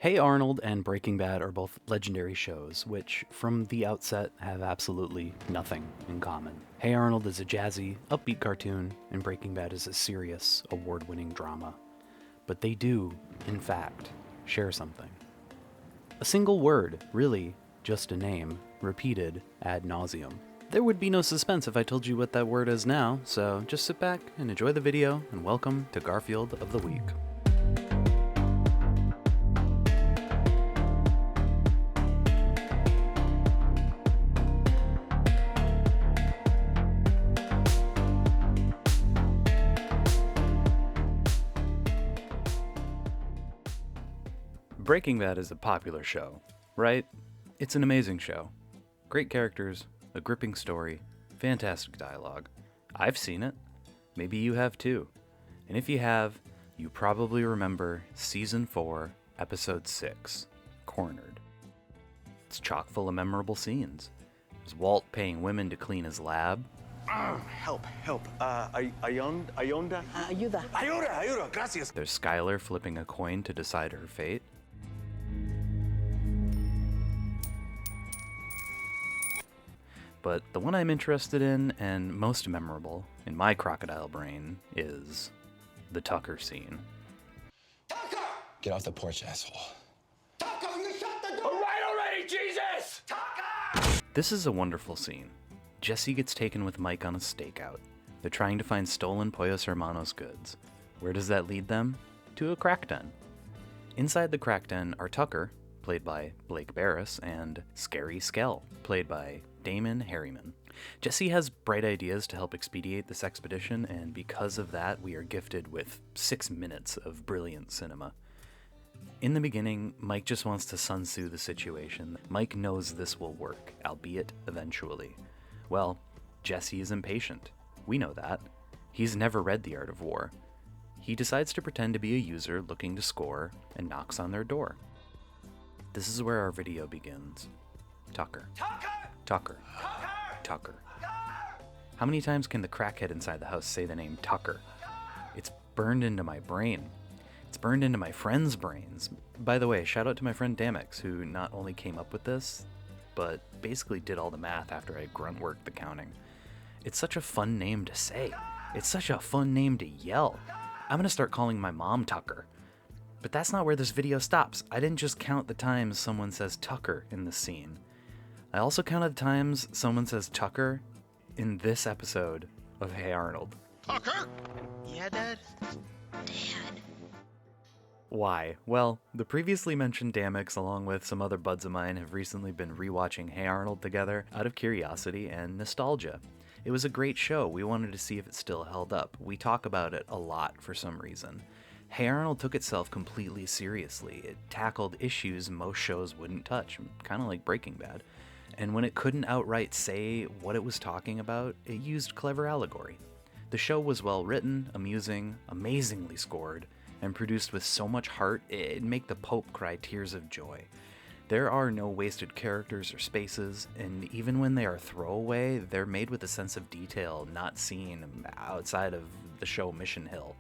Hey Arnold and Breaking Bad are both legendary shows, which, from the outset, have absolutely nothing in common. Hey Arnold is a jazzy, upbeat cartoon, and Breaking Bad is a serious, award-winning drama. But they do, in fact, share something. A single word, really, just a name, repeated ad nauseum. There would be no suspense if I told you what that word is now, so just sit back and enjoy the video, and welcome to Garfield of the Week. Breaking Bad is a popular show, right? It's an amazing show. Great characters, a gripping story, fantastic dialogue. I've seen it. Maybe you have too. And if you have, you probably remember Season 4, Episode 6, Cornered. It's chock full of memorable scenes. There's Walt paying women to clean his lab. Help. Ayonda? Ayuda. Ayuda, gracias. There's Skylar flipping a coin to decide her fate. But the one I'm interested in, and most memorable in my crocodile brain, is the Tucker scene. Tucker! Get off the porch, asshole. Tucker, you shut the door! All right already, Jesus! Tucker! This is a wonderful scene. Jesse gets taken with Mike on a stakeout. They're trying to find stolen Pollos Hermanos goods. Where does that lead them? To a crack den. Inside the crack den are Tucker, played by Blake Barris, and Scary Skell, played by Damon Harriman. Jesse has bright ideas to help expedite this expedition, and because of that, we are gifted with 6 minutes of brilliant cinema. In the beginning, Mike just wants to Sun Tzu the situation. Mike knows this will work, albeit eventually. Well, Jesse is impatient. We know that. He's never read The Art of War. He decides to pretend to be a user looking to score and knocks on their door. This is where our video begins. Tucker. Tucker. Tucker. How many times can the crackhead inside the house say the name Tucker? It's burned into my brain. It's burned into my friends' brains. By the way, shout out to my friend Damix, who not only came up with this, but basically did all the math after I grunt worked the counting. It's such a fun name to say. It's such a fun name to yell. I'm gonna start calling my mom Tucker. But that's not where this video stops. I didn't just count the times someone says Tucker in this scene. I also counted the times someone says Tucker in this episode of Hey Arnold. Tucker? Yeah, Dad? Why? Well, the previously mentioned Damix, along with some other buds of mine, have recently been rewatching Hey Arnold together out of curiosity and nostalgia. It was a great show. We wanted to see if it still held up. We talk about it a lot for some reason. Hey Arnold took itself completely seriously. It tackled issues most shows wouldn't touch, kind of like Breaking Bad. And when it couldn't outright say what it was talking about, it used clever allegory. The show was well written, amusing, amazingly scored, and produced with so much heart it'd make the Pope cry tears of joy. There are no wasted characters or spaces, and even when they are throwaway, they're made with a sense of detail not seen outside of the show Mission Hill.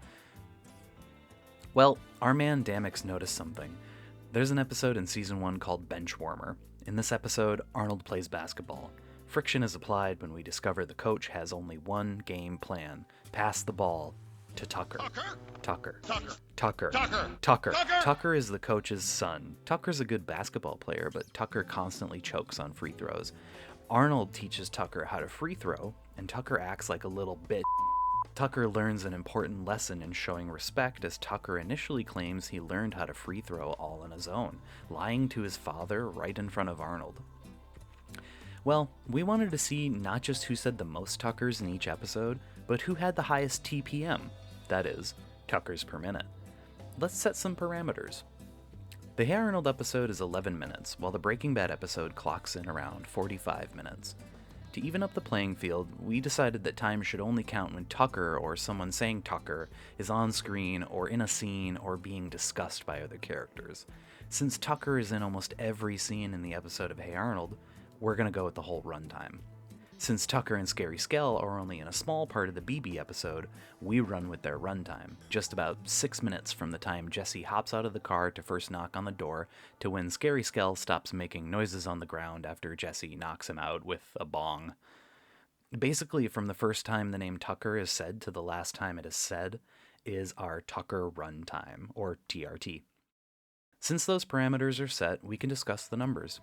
Well, our man Damix noticed something. There's an episode in Season 1 called Benchwarmer. In this episode, Arnold plays basketball. Friction is applied when we discover the coach has only one game plan: pass the ball to Tucker. Tucker. Tucker is the coach's son. Tucker's a good basketball player, but Tucker constantly chokes on free throws. Arnold teaches Tucker how to free throw, and Tucker acts like a little bitch. Tucker learns an important lesson in showing respect, as Tucker initially claims he learned how to free throw all on his own, lying to his father right in front of Arnold. Well, we wanted to see not just who said the most Tuckers in each episode, but who had the highest TPM, that is, Tuckers per minute. Let's set some parameters. The Hey Arnold episode is 11 minutes, while the Breaking Bad episode clocks in around 45 minutes. To even up the playing field, we decided that time should only count when Tucker or someone saying Tucker is on screen or in a scene or being discussed by other characters. Since Tucker is in almost every scene in the episode of Hey Arnold, we're going to go with the whole runtime. Since Tucker and Scary Skell are only in a small part of the BB episode, we run with their runtime, just about 6 minutes from the time Jesse hops out of the car to first knock on the door to when Scary Skell stops making noises on the ground after Jesse knocks him out with a bong. Basically, from the first time the name Tucker is said to the last time it is said, is our Tucker runtime, or TRT. Since those parameters are set, we can discuss the numbers.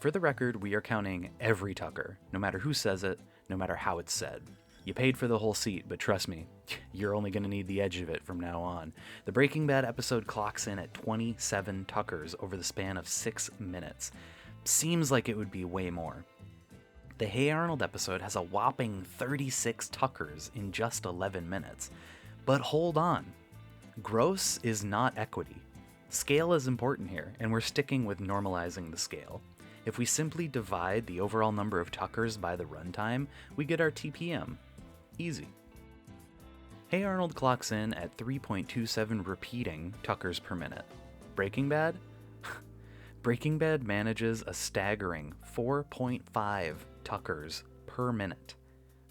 For the record, we are counting every Tucker, no matter who says it, no matter how it's said. You paid for the whole seat, but trust me, you're only going to need the edge of it from now on. The Breaking Bad episode clocks in at 27 Tuckers over the span of 6 minutes. Seems like it would be way more. The Hey Arnold episode has a whopping 36 Tuckers in just 11 minutes. But hold on. Gross is not equity. Scale is important here, and we're sticking with normalizing the scale. If we simply divide the overall number of Tuckers by the runtime, we get our TPM. Easy. Hey Arnold clocks in at 3.27 repeating Tuckers per minute. Breaking Bad? Breaking Bad manages a staggering 4.5 Tuckers per minute.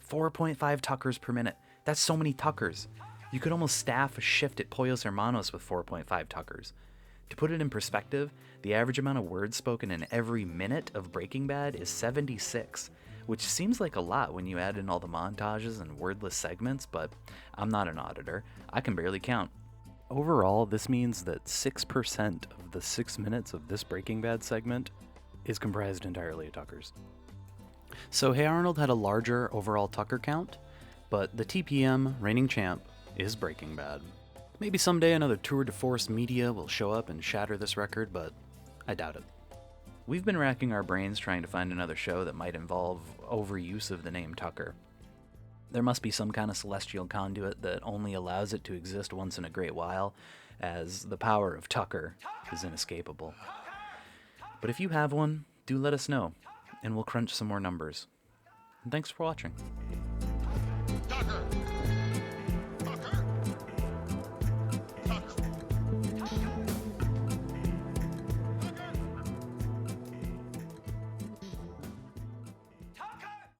4.5 Tuckers per minute. That's so many Tuckers. You could almost staff a shift at Pollos Hermanos with 4.5 Tuckers. To put it in perspective, the average amount of words spoken in every minute of Breaking Bad is 76, which seems like a lot when you add in all the montages and wordless segments, but I'm not an auditor. I can barely count. Overall, this means that 6% of the 6 minutes of this Breaking Bad segment is comprised entirely of Tuckers. So Hey Arnold had a larger overall Tucker count, but the TPM reigning champ is Breaking Bad. Maybe someday another tour de force media will show up and shatter this record, but I doubt it. We've been racking our brains trying to find another show that might involve overuse of the name Tucker. There must be some kind of celestial conduit that only allows it to exist once in a great while, as the power of Tucker is inescapable. But if you have one, do let us know, and we'll crunch some more numbers. And thanks for watching. Tucker!